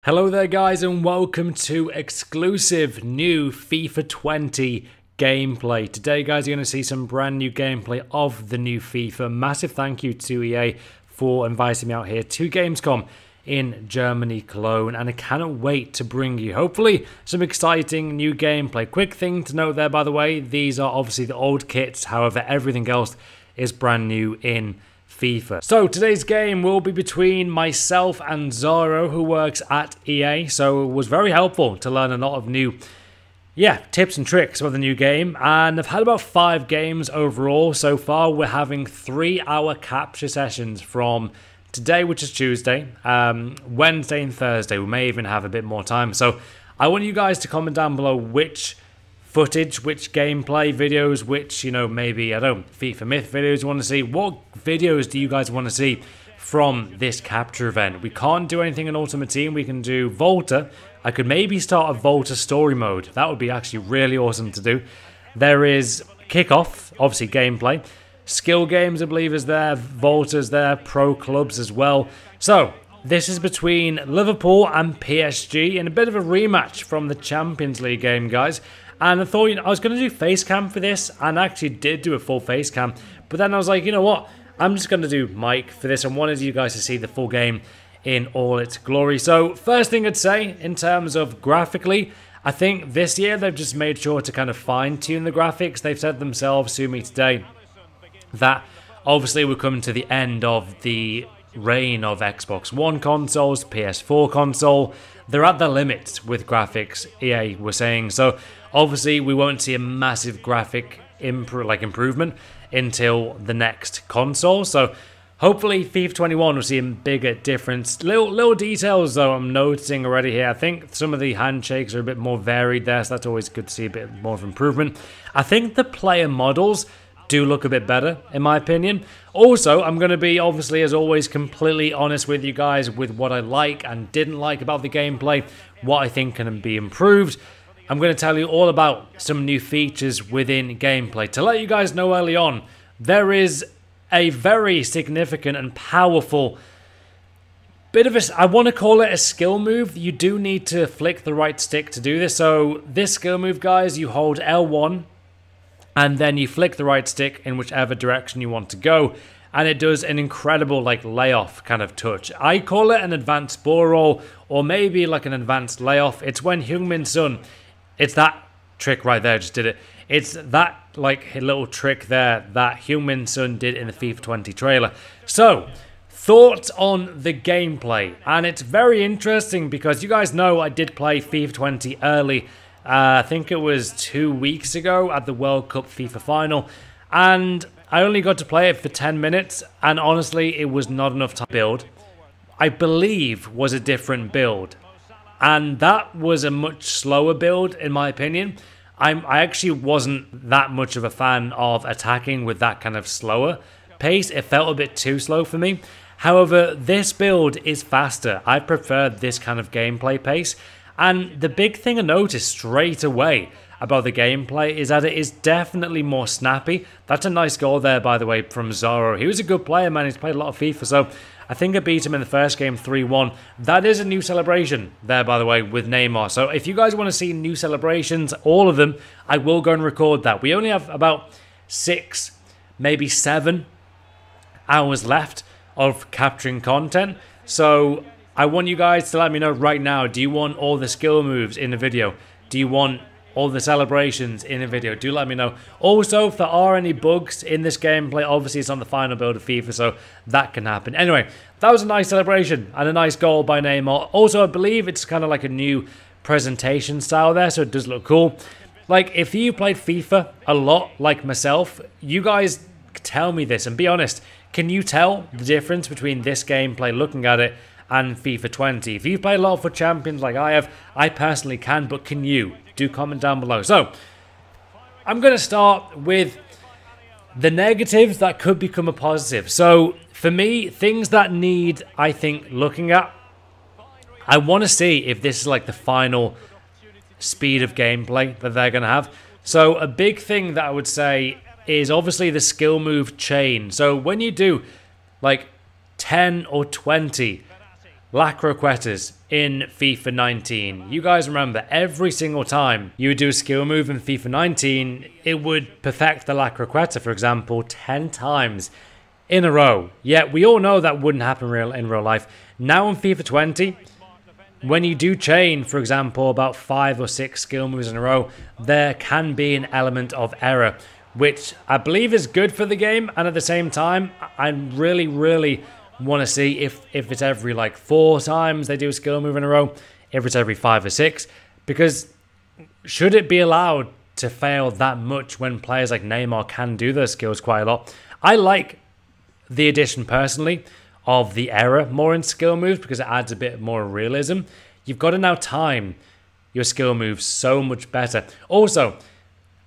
Hello there guys and welcome to exclusive new FIFA 20 gameplay. Today guys you're going to see some brand new gameplay of the new FIFA. Massive thank you to EA for inviting me out here to Gamescom in Germany, Cologne, and I cannot wait to bring you hopefully some exciting new gameplay. Quick thing to note there by the way, these are obviously the old kits, however everything else is brand new in FIFA. So today's game will be between myself and Zaro, who works at EA, so it was very helpful to learn a lot of new tips and tricks of the new game. And I've had about 5 games overall so far. We're having 3-hour capture sessions from today, which is Tuesday, Wednesday and Thursday. We may even have a bit more time, so I want you guys to comment down below which footage, which gameplay videos, which, maybe, I don't know, FIFA Myth videos you want to see. What videos do you guys want to see from this capture event? We can't do anything in Ultimate Team. We can do Volta. I could maybe start a Volta story mode. That would be actually really awesome to do. There is Kickoff, obviously gameplay. Skill games, I believe, is there. Volta's there. Pro clubs as well. So this is between Liverpool and PSG in a bit of a rematch from the Champions League game, guys. And I thought, I was going to do face cam for this, and I actually did do a full face cam. But then I was like, you know what? I'm just going to do mic for this and wanted you guys to see the full game in all its glory. So first thing I'd say, in terms of graphically, I think this year they've just made sure to kind of fine-tune the graphics. They've said themselves to me today that obviously we're coming to the end of the reign of Xbox One consoles, PS4 console. They're at the limits with graphics, EA were saying. So obviously we won't see a massive graphic improvement until the next console. So hopefully FIFA 21 will see a bigger difference. Little details though I'm noticing already here. I think some of the handshakes are a bit more varied there, so that's always good to see a bit more of improvement. I think the player models do look a bit better, in my opinion. Also, I'm going to be, obviously, as always, completely honest with you guys with what I like and didn't like about the gameplay, what I think can be improved. I'm going to tell you all about some new features within gameplay. To let you guys know early on, there is a very significant and powerful bit of I want to call it a skill move. You do need to flick the right stick to do this. So this skill move, guys, you hold L1, and then you flick the right stick in whichever direction you want to go, and it does an incredible layoff kind of touch. I call it an advanced ball roll, or maybe like an advanced layoff. It's when Heung-min Son, it's that trick right there, just did it. It's that little trick there that Heung-min Son did in the FIFA 20 trailer. So thoughts on the gameplay, and it's very interesting because you guys know I did play FIFA 20 early. I think it was 2 weeks ago at the World Cup FIFA final, and I only got to play it for 10 minutes, and honestly it was not enough time to build. I believe was a different build, and that was a much slower build in my opinion. I actually wasn't that much of a fan of attacking with that kind of slower pace. It felt a bit too slow for me. However, this build is faster. I prefer this kind of gameplay pace. And the big thing I noticed straight away about the gameplay is that it is definitely more snappy. That's a nice goal there, by the way, from Zaro. He was a good player, man. He's played a lot of FIFA, so I think I beat him in the first game 3-1. That is a new celebration there, by the way, with Neymar. So if you guys want to see new celebrations, all of them, I will go and record that. We only have about 6, maybe 7 hours left of capturing content. So I want you guys to let me know right now, do you want all the skill moves in the video? Do you want all the celebrations in the video? Do let me know. Also, if there are any bugs in this gameplay, obviously it's on the final build of FIFA, so that can happen. Anyway, that was a nice celebration and a nice goal by Neymar. Also, I believe it's kind of like a new presentation style there, so it does look cool. If you played FIFA a lot like myself, you guys tell me this and be honest. Can you tell the difference between this gameplay, looking at it, and FIFA 20. If you've played a lot for Champions like I have, I personally can, but can you? Do comment down below. So, I'm going to start with the negatives that could become a positive. So, for me, things that need, I think, looking at, I want to see if this is the final speed of gameplay that they're going to have. So, a big thing that I would say is obviously the skill move chain. So, when you do 10 or 20 Lacroquetas in FIFA 19. You guys remember, every single time you would do a skill move in FIFA 19, it would perfect the Lacroqueta, for example, 10 times in a row. Yet we all know that wouldn't happen in real life. Now in FIFA 20, when you do chain, for example, about 5 or 6 skill moves in a row, there can be an element of error, which I believe is good for the game. And at the same time, I really want to see if it's every like 4 times they do a skill move in a row, if it's every 5 or 6, because should it be allowed to fail that much when players like Neymar can do their skills quite a lot? I like the addition personally of the error more in skill moves because it adds a bit more realism. You've got to now time your skill moves so much better. Also,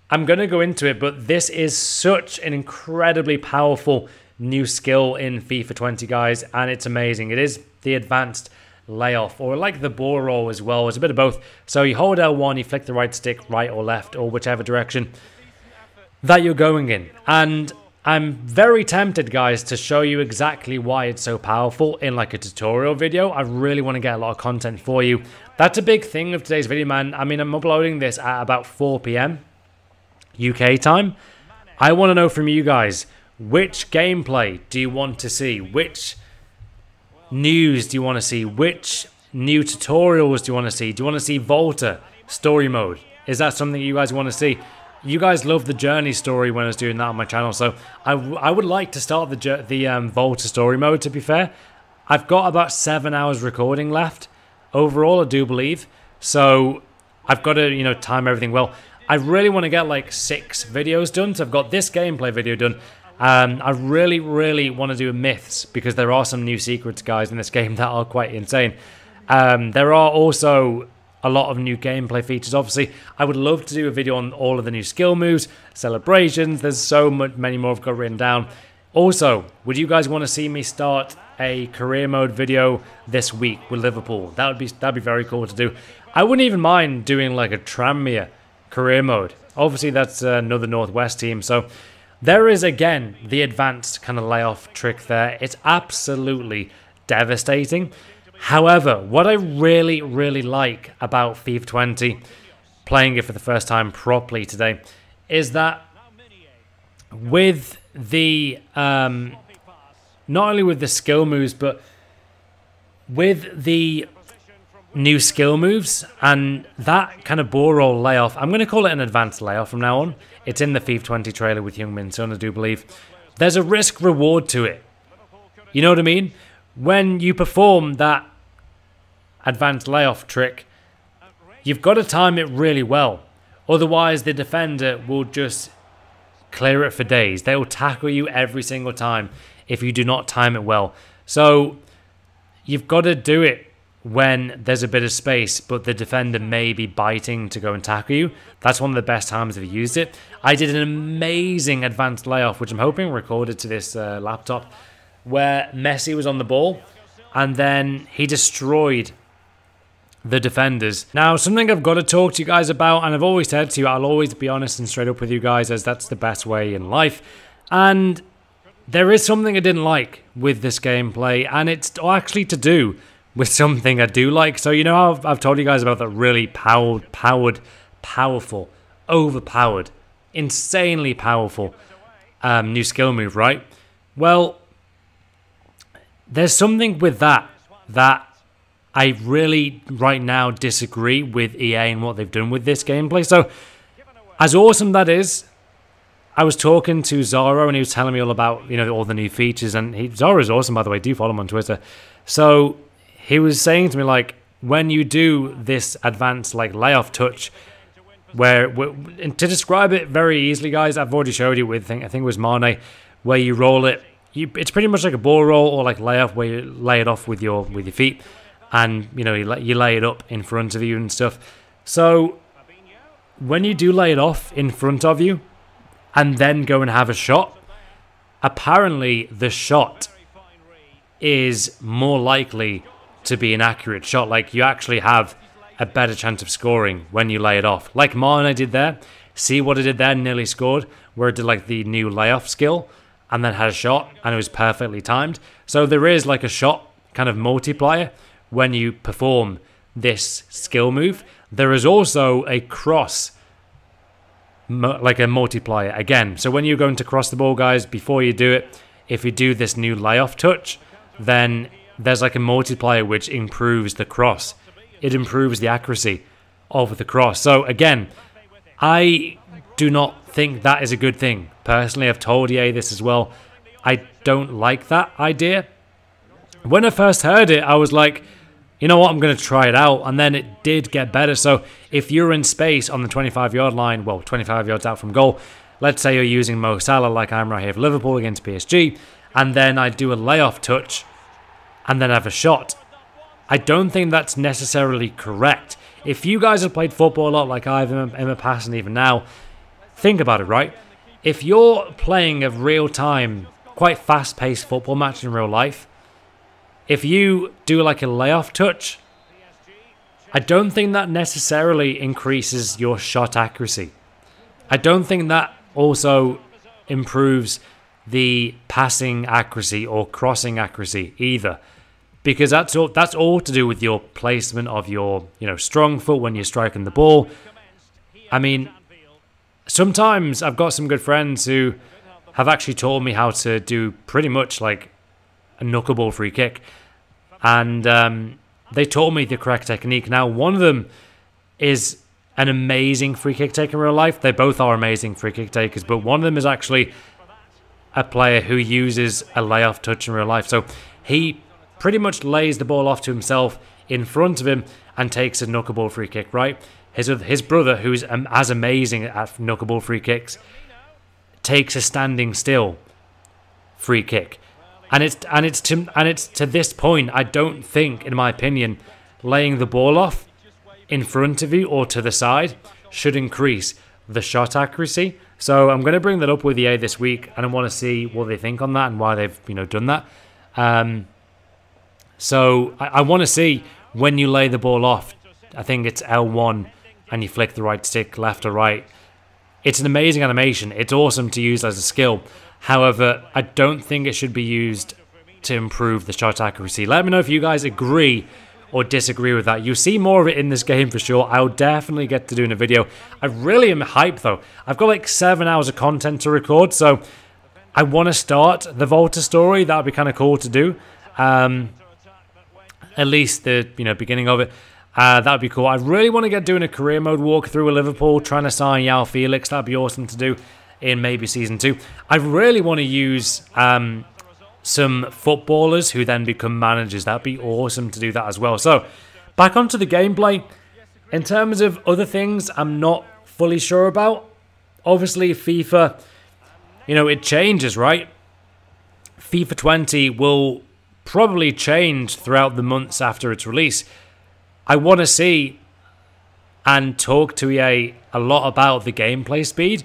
I'm going to go into it, but this is such an incredibly powerful new skill in FIFA 20, guys, and it's amazing. It is the advanced layoff, or like the ball roll as well. It's a bit of both. So you hold L1, you flick the right stick, right or left, or whichever direction that you're going in. And I'm very tempted, guys, to show you exactly why it's so powerful in like a tutorial video. I really want to get a lot of content for you. That's a big thing of today's video, man. I mean, I'm uploading this at about 4 p.m. UK time. I want to know from you guys, which gameplay do you want to see? Which news do you want to see? Which new tutorials do you want to see? Do you want to see Volta story mode? Is that something you guys want to see? You guys loved the journey story when I was doing that on my channel, so I would like to start the Volta story mode, to be fair. I've got about 7 hours recording left overall, I do believe. So I've got to, you know, time everything well. I really want to get like 6 videos done. So I've got this gameplay video done. I really want to do myths because there are some new secrets, guys, in this game that are quite insane. There are also a lot of new gameplay features. Obviously, I would love to do a video on all of the new skill moves, celebrations. There's so many more I've got written down. Also, would you guys want to see me start a career mode video this week with Liverpool? That'd be very cool to do. I wouldn't even mind doing like a Tranmere career mode. Obviously, that's another Northwest team, so there is again the advanced kind of layoff trick there. It's absolutely devastating. However, what I really like about FIFA 20, playing it for the first time properly today, is that with the not only with the skill moves, but with the new skill moves and that kind of ball roll layoff, I'm going to call it an advanced layoff from now on. It's in the FIFA 20 trailer with Heung-min Son, I do believe. There's a risk reward to it. You know what I mean? When you perform that advanced layoff trick, you've got to time it really well. Otherwise, the defender will just clear it for days. They will tackle you every single time if you do not time it well. So you've got to do it when there's a bit of space, but the defender may be biting to go and tackle you. That's one of the best times I've used it. I did an amazing advanced layoff, which I'm hoping recorded to this laptop, where Messi was on the ball, and then he destroyed the defenders. Now, something I've got to talk to you guys about, and I've always said to you, I'll always be honest and straight up with you guys, as that's the best way in life. And there is something I didn't like with this gameplay, and it's actually to do with something I do like. So, you know how I've told you guys about that really powerful, overpowered, insanely powerful new skill move, right? Well, there's something with that I really, right now, disagree with EA and what they've done with this gameplay. So, as awesome that is, I was talking to Zaro and he was telling me all about, you know, all the new features. And Zoro's awesome, by the way. Do follow him on Twitter. So, he was saying to me, like, when you do this advanced, like, layoff touch, and to describe it very easily, guys, I've already showed you with, I think it was Mane, where you roll it. It's pretty much like a ball roll or like layoff, where you lay it off with your feet. And, you know, you lay it up in front of you and stuff. So, when you do lay it off in front of you and then go and have a shot, apparently the shot is more likely to be an accurate shot. Like, you actually have a better chance of scoring when you lay it off. Like Mane did there. See what it did there? Nearly scored. Where it did, like, the new layoff skill and then had a shot and it was perfectly timed. So, there is, like, a shot kind of multiplier when you perform this skill move. There is also a cross, like a multiplier again. So when you're going to cross the ball, guys, before you do it, if you do this new layoff touch, then there's like a multiplier which improves the cross. It improves the accuracy of the cross. So again, I do not think that is a good thing. Personally, I've told EA this as well. I don't like that idea. When I first heard it, I was like, you know what, I'm going to try it out. And then it did get better. So if you're in space on the 25-yard line, well, 25 yards out from goal, let's say you're using Mo Salah like I'm right here for Liverpool against PSG, and then I do a layoff touch and then have a shot. I don't think that's necessarily correct. If you guys have played football a lot like I've in the past and even now, think about it, right? If you're playing a real-time, quite fast-paced football match in real life, if you do like a layoff touch, I don't think that necessarily increases your shot accuracy. I don't think that also improves the passing accuracy or crossing accuracy either, because that's all to do with your placement of your, strong foot when you're striking the ball. I mean, sometimes I've got some good friends who have actually taught me how to do pretty much like a knuckleball free kick, and they taught me the correct technique. Now, one of them is an amazing free kick taker in real life. They both are amazing free kick takers, but one of them is actually a player who uses a layoff touch in real life. So he pretty much lays the ball off to himself in front of him and takes a knuckleball free kick, right? His brother, who's as amazing at knuckleball free kicks, takes a standing still free kick. And it's to this point, I don't think, in my opinion, laying the ball off in front of you or to the side should increase the shot accuracy. So I'm going to bring that up with EA this week, and I want to see what they think on that and why they've done that. So I want to see when you lay the ball off. I think it's L1 and you flick the right stick left or right. It's an amazing animation. It's awesome to use as a skill. However, I don't think it should be used to improve the shot accuracy. Let me know if you guys agree or disagree with that. You'll see more of it in this game for sure. I'll definitely get to doing a video. I really am hyped though. I've got like 7 hours of content to record, so I want to start the Volta story. That would be kind of cool to do. At least the beginning of it. That would be cool. I really want to get doing a career mode walkthrough with Liverpool, trying to sign João Felix. That'd be awesome to do in maybe Season 2. I really want to use some footballers who then become managers. That'd be awesome to do that as well. So, back onto the gameplay. In terms of other things, I'm not fully sure about. Obviously, FIFA, it changes, right? FIFA 20 will probably change throughout the months after its release. I want to see and talk to EA a lot about the gameplay speed,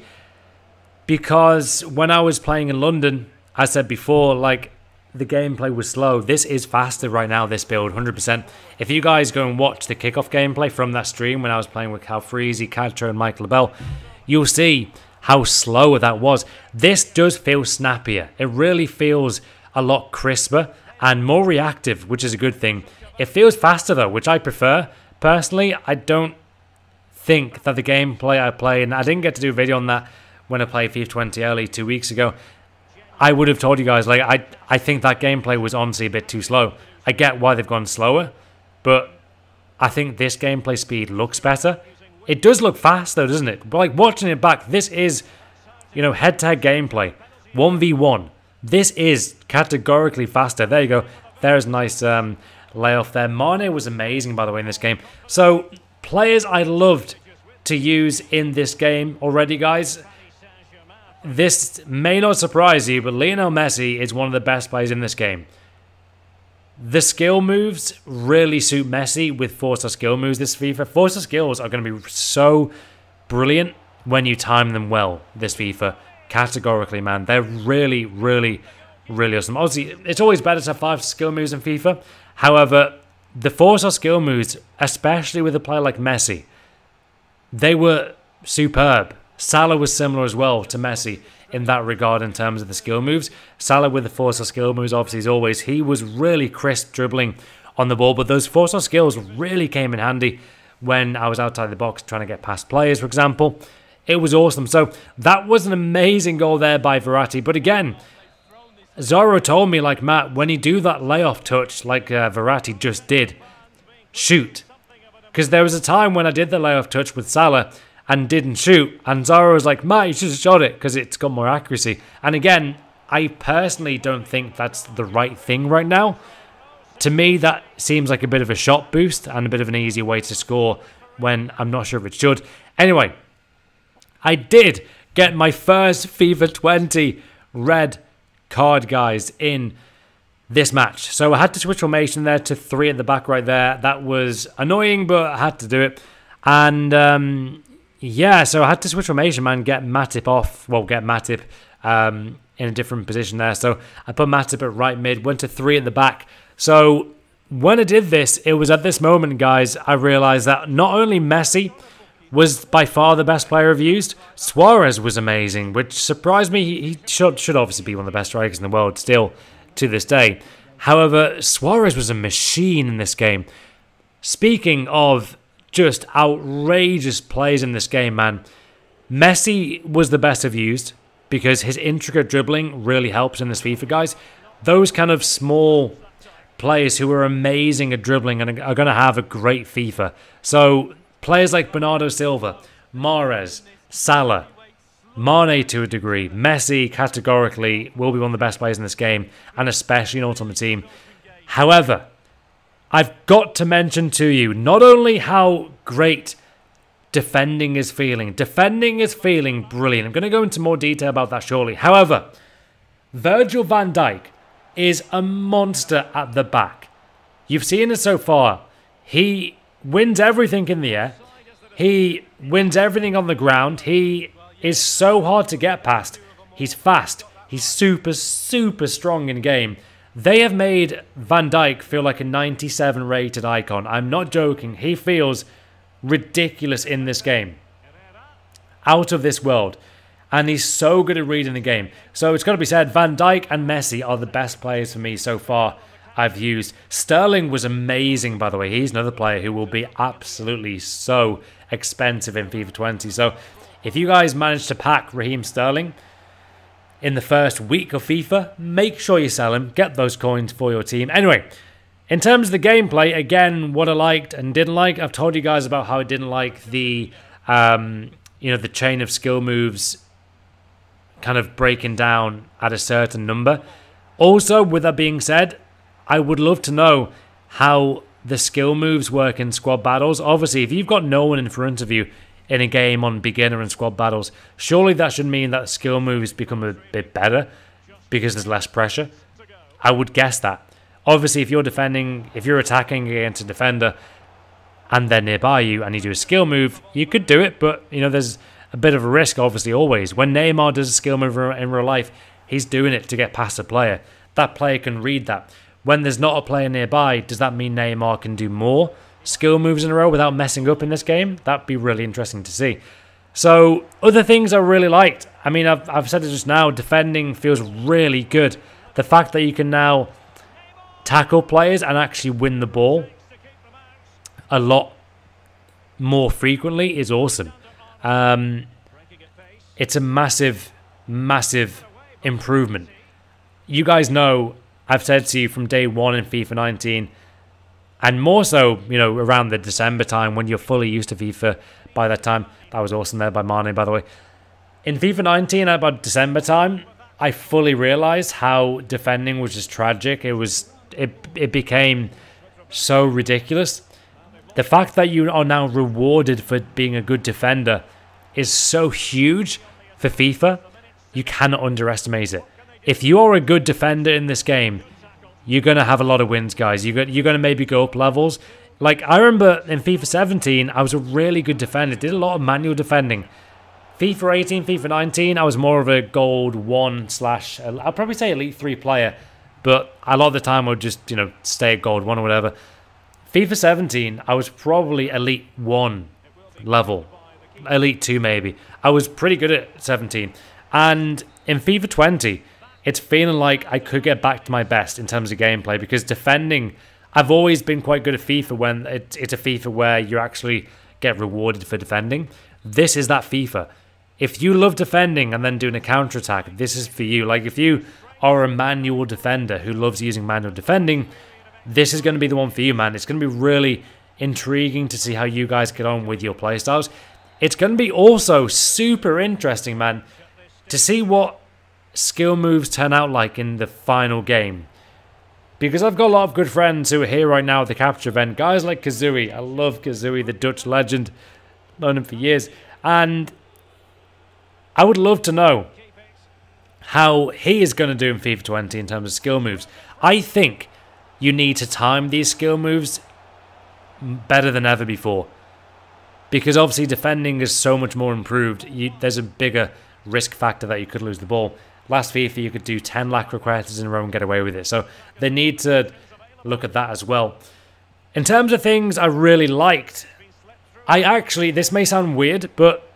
because when I was playing in London, I said before, like, the gameplay was slow. This is faster right now, this build, 100%. If you guys go and watch the kickoff gameplay from that stream when I was playing with Calfreezy, Cadro and Mike LaBelle, you'll see how slower that was. This does feel snappier. It really feels a lot crisper and more reactive, which is a good thing. It feels faster though, which I prefer. Personally, I don't think that the gameplay I play, and I didn't get to do a video on that when I played FIFA 20 early 2 weeks ago, I would have told you guys, like, I think that gameplay was honestly a bit too slow. I get why they've gone slower, but I think this gameplay speed looks better. It does look fast though, doesn't it? But like, watching it back, this is, head-to-head gameplay. 1v1. This is categorically faster. There you go. There's a nice layoff there. Mane was amazing, by the way, in this game. So, players I loved to use in this game already, guys. This may not surprise you, but Lionel Messi is one of the best players in this game. The skill moves really suit Messi with 4-star skill moves this FIFA. 4-star skills are going to be so brilliant when you time them well this FIFA. Categorically, man. They're really, really, really awesome. Obviously, it's always better to have 5 skill moves in FIFA. However, the 4-star skill moves, especially with a player like Messi, they were superb. Salah was similar as well to Messi in that regard in terms of the skill moves. Salah with the 4-star skill moves, obviously, as always, he was really crisp dribbling on the ball. But those 4-star skills really came in handy when I was outside the box trying to get past players, for example. It was awesome. So that was an amazing goal there by Verratti. But again, Zorro told me, like, Matt, when you do that layoff touch like Verratti just did, shoot. Because there was a time when I did the layoff touch with Salah and didn't shoot. And Zorro was like, Matt, you should have shot it because it's got more accuracy. And again, I personally don't think that's the right thing right now. To me, that seems like a bit of a shot boost and a bit of an easy way to score when I'm not sure if it should. Anyway, I did get my first FIFA 20 red card, guys, in this match. So I had to switch formation there to 3 at the back right there. That was annoying, but I had to do it. And yeah, so I had to switch formation, man, get Matip off. Well, get Matip in a different position there. So I put Matip at right mid, went to 3 at the back. So when I did this, it was at this moment, guys, I realized that not only Messi was by far the best player I've used, Suarez was amazing, which surprised me. He should obviously be one of the best strikers in the world still to this day. However, Suarez was a machine in this game. Speaking of just outrageous plays in this game, man, Messi was the best I've used because his intricate dribbling really helps in this FIFA, guys. Those kind of small players who are amazing at dribbling and are going to have a great FIFA. So players like Bernardo Silva, Mahrez, Salah, Mane to a degree, Messi categorically will be one of the best players in this game, and especially in Ultimate Team. However, I've got to mention to you not only how great defending is feeling. Defending is feeling brilliant. I'm going to go into more detail about that shortly. However, Virgil van Dijk is a monster at the back. You've seen it so far. He wins everything in the air. He wins everything on the ground. He is so hard to get past. He's fast. He's super, super strong in game. They have made Van Dijk feel like a 97 rated icon. I'm not joking. He feels ridiculous in this game. Out of this world. And he's so good at reading the game. So it's got to be said, Van Dijk and Messi are the best players for me so far I've used. Sterling was amazing, by the way. He's another player who will be absolutely so expensive in FIFA 20. So if you guys manage to pack Raheem Sterling in the first week of FIFA, make sure you sell him. Get those coins for your team. Anyway, in terms of the gameplay, again, what I liked and didn't like, I've told you guys about how I didn't like the, the chain of skill moves kind of breaking down at a certain number. Also, with that being said, I would love to know how the skill moves work in squad battles. Obviously, if you've got no one in front of you in a game on beginner and squad battles, surely that should mean that skill moves become a bit better because there's less pressure. I would guess that. Obviously, if you're attacking against a defender and they're nearby you and you do a skill move, you could do it, but there's a bit of a risk, obviously, always. When Neymar does a skill move in real life, he's doing it to get past a player. That player can read that. When there's not a player nearby, does that mean Neymar can do more skill moves in a row without messing up in this game? That'd be really interesting to see. So, other things I really liked. I mean, I've said it just now, defending feels really good. The fact that you can now tackle players and actually win the ball a lot more frequently is awesome. It's a massive, massive improvement. You guys know, I've said to you from day one in FIFA 19, and more so, around the December time when you're fully used to FIFA by that time. That was awesome there by Mane, by the way. In FIFA 19, at about December time, I fully realized how defending was just tragic. It became so ridiculous. The fact that you are now rewarded for being a good defender is so huge for FIFA. You cannot underestimate it. If you are a good defender in this game, you're going to have a lot of wins, guys. You're going to maybe go up levels. Like, I remember in FIFA 17, I was a really good defender. Did a lot of manual defending. FIFA 18, FIFA 19, I was more of a gold 1 / I'll probably say elite 3 player. But a lot of the time I would just, stay at gold 1 or whatever. FIFA 17, I was probably elite 1 level. Elite 2 maybe. I was pretty good at 17. And in FIFA 20, it's feeling like I could get back to my best in terms of gameplay because defending, I've always been quite good at FIFA when it's a FIFA where you actually get rewarded for defending. This is that FIFA. If you love defending and then doing a counter-attack, this is for you. Like, if you are a manual defender who loves using manual defending, this is going to be the one for you, man. It's going to be really intriguing to see how you guys get on with your playstyles. It's going to be also super interesting, man, to see what skill moves turn out like in the final game. Because I've got a lot of good friends who are here right now at the capture event. Guys like Kazooie. I love Kazooie, the Dutch legend. Known him for years. And I would love to know how he is going to do in FIFA 20 in terms of skill moves. I think you need to time these skill moves better than ever before. Because obviously defending is so much more improved. There's a bigger risk factor that you could lose the ball. Last FIFA you could do 10 lack requests in a row and get away with it. So they need to look at that as well. In terms of things I really liked, this may sound weird, but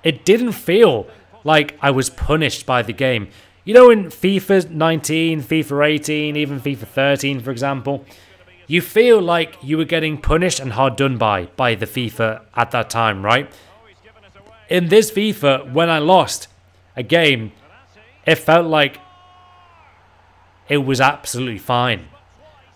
it didn't feel like I was punished by the game. You know, in FIFA 19, FIFA 18, even FIFA 13, for example, you feel like you were getting punished and hard done by the FIFA at that time, right? In this FIFA, when I lost a game, it felt like it was absolutely fine.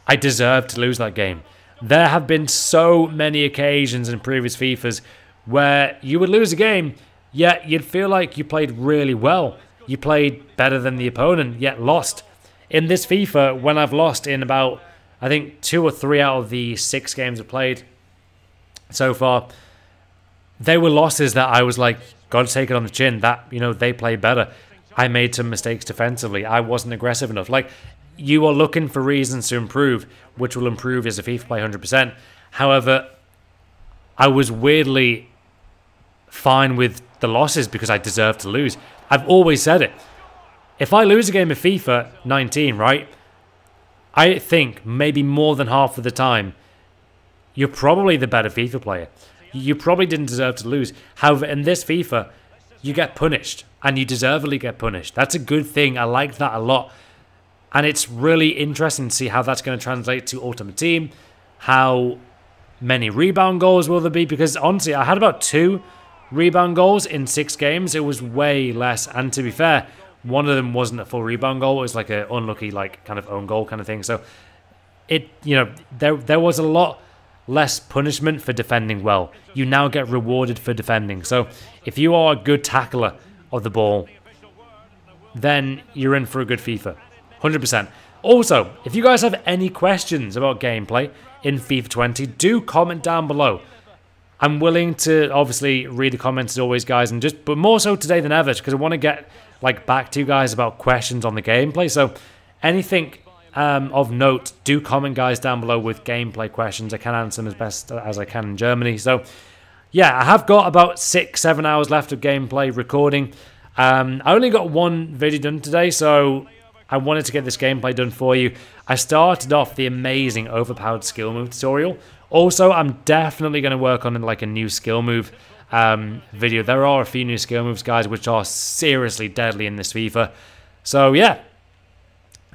I deserved to lose that game. There have been so many occasions in previous FIFAs where you would lose a game, yet you'd feel like you played really well. You played better than the opponent, yet lost. In this FIFA, when I've lost in about, I think, 2 or 3 out of the 6 games I've played so far, they were losses that I was like, got to take it on the chin. That, you know, they play better. I made some mistakes defensively. I wasn't aggressive enough. Like, you are looking for reasons to improve, which will improve as a FIFA player 100%. However, I was weirdly fine with the losses because I deserved to lose. I've always said it. If I lose a game of FIFA 19, right, I think maybe more than half of the time, you're probably the better FIFA player. You probably didn't deserve to lose. However, in this FIFA, you get punished, and you deservedly get punished. That's a good thing. I like that a lot. And it's really interesting to see how that's going to translate to Ultimate Team. How many rebound goals will there be? Because honestly, I had about 2 rebound goals in 6 games. It was way less. And to be fair, one of them wasn't a full rebound goal. It was like an unlucky, like, kind of own goal kind of thing. So it, you know, there was a lot less punishment for defending well. You now get rewarded for defending. So if you are a good tackler of the ball, then you're in for a good FIFA. 100%. Also, if you guys have any questions about gameplay in FIFA 20, do comment down below. I'm willing to obviously read the comments as always, guys, and but more so today than ever, because I want to get back to you guys about questions on the gameplay. So anything of note, do comment, guys, down below with gameplay questions. I can answer them as best as I can in Germany. So yeah, I have got about 6-7 hours left of gameplay recording. I only got 1 video done today, so I wanted to get this gameplay done for you. I started off the amazing overpowered skill move tutorial. Also, I'm definitely going to work on a new skill move video. There are a few new skill moves, guys, which are seriously deadly in this FIFA. So yeah,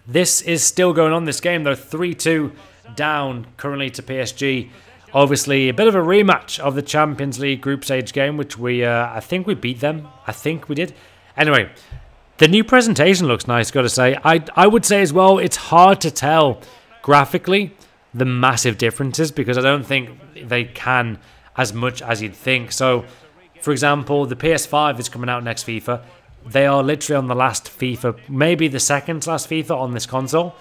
this is still going on, this game. They're 3-2 down currently to PSG. Obviously, a bit of a rematch of the Champions League group stage game, which I think we beat them. I think we did. Anyway, the new presentation looks nice, got to say. I would say as well, it's hard to tell graphically the massive differences because I don't think they can as much as you'd think. So, for example, the PS5 is coming out next FIFA. They are literally on the last FIFA, maybe the second to last FIFA on this console.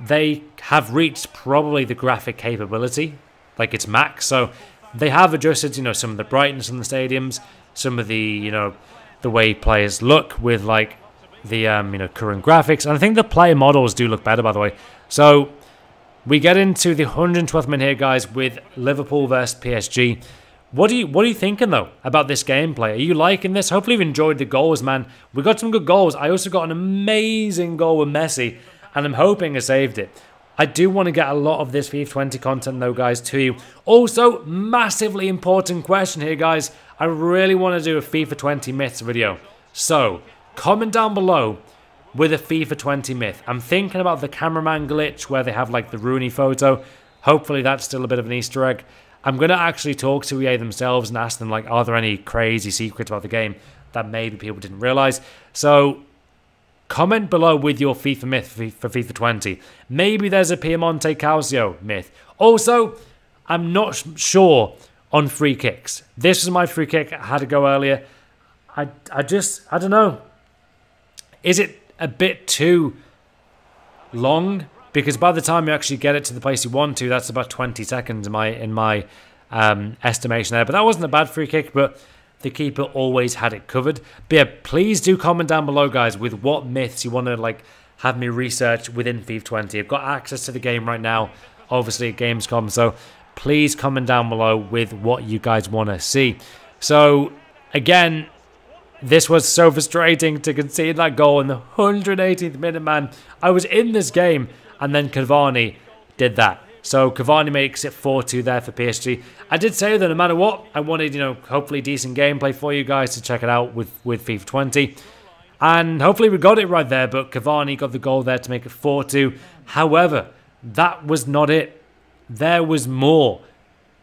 They have reached probably the graphic capability, like its max. So they have adjusted, some of the brightness in the stadiums, some of the, the way players look with the current graphics. And I think the player models do look better, by the way. So we get into the 112th minute here, guys, with Liverpool versus PSG. What are you thinking though about this gameplay? Are you liking this? Hopefully you've enjoyed the goals, man. We got some good goals. I also got an amazing goal with Messi, and I'm hoping I saved it. I do want to get a lot of this FIFA 20 content though, guys, to you. Also, massively important question here, guys. I really want to do a FIFA 20 myths video. So, comment down below with a FIFA 20 myth. I'm thinking about the cameraman glitch where they have the Rooney photo. Hopefully that's still a bit of an Easter egg. I'm going to actually talk to EA themselves and ask them, like, are there any crazy secrets about the game that maybe people didn't realize? So comment below with your FIFA myth for FIFA 20. Maybe there's a Piemonte Calcio myth. Also, I'm not sure on free kicks. This was my free kick. I had to go earlier. I don't know. Is it a bit too long? Because by the time you actually get it to the place you want to, that's about 20 seconds in my estimation there. But that wasn't a bad free kick, but the keeper always had it covered. But yeah, please do comment down below, guys, with what myths you want to like have me research within FIFA 20. I've got access to the game right now, obviously at Gamescom, so please comment down below with what you guys want to see. So again, this was so frustrating to concede that goal in the 118th minute, man. I was in this game, and then Cavani did that. So Cavani makes it 4-2 there for PSG. I did say that no matter what, I wanted, hopefully decent gameplay for you guys to check it out with FIFA 20. And hopefully we got it right there, but Cavani got the goal there to make it 4-2. However, that was not it. There was more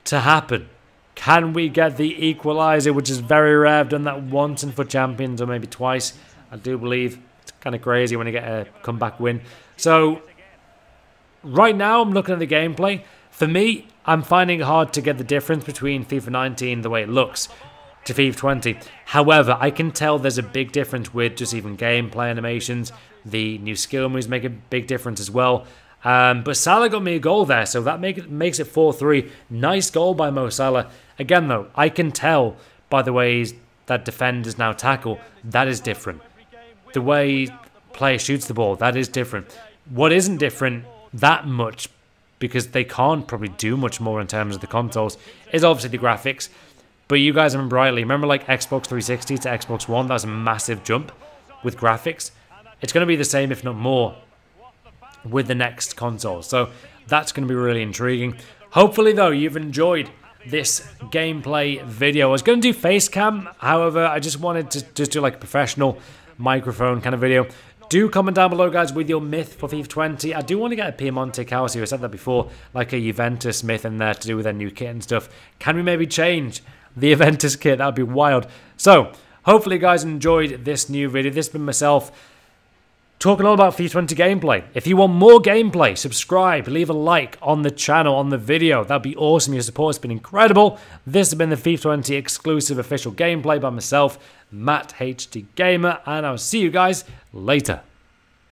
to happen. Can we get the equaliser, which is very rare? I've done that once in FUT Champions, or maybe twice, I do believe. It's kind of crazy when you get a comeback win. So right now, I'm looking at the gameplay. For me, I'm finding it hard to get the difference between FIFA 19, the way it looks, to FIFA 20. However, I can tell there's a big difference with just even gameplay animations. The new skill moves make a big difference as well. But Salah got me a goal there, so that makes it 4-3. Nice goal by Mo Salah. Again, though, I can tell by the ways that defenders now tackle, that is different. The way player shoots the ball, that is different. What isn't different that much, because they can't probably do much more in terms of the consoles, is obviously the graphics. But you guys remember rightly, remember like Xbox 360 to Xbox One, that was a massive jump with graphics. It's going to be the same, if not more, with the next console. So that's going to be really intriguing. Hopefully, though, you've enjoyed this gameplay video. I was going to do face cam, however, I just wanted to just do like a professional microphone kind of video. Do comment down below, guys, with your myth for FIFA 20. I do want to get a Piemonte Calcio. I said that before, like a Juventus myth in there to do with their new kit and stuff. Can we maybe change the Juventus kit? That would be wild. So, hopefully you guys enjoyed this new video. This has been myself talking all about FIFA 20 gameplay. If you want more gameplay, subscribe, leave a like on the channel, on the video. That'd be awesome. Your support has been incredible. This has been the FIFA 20 exclusive official gameplay by myself, Matt HD Gamer, and I'll see you guys later.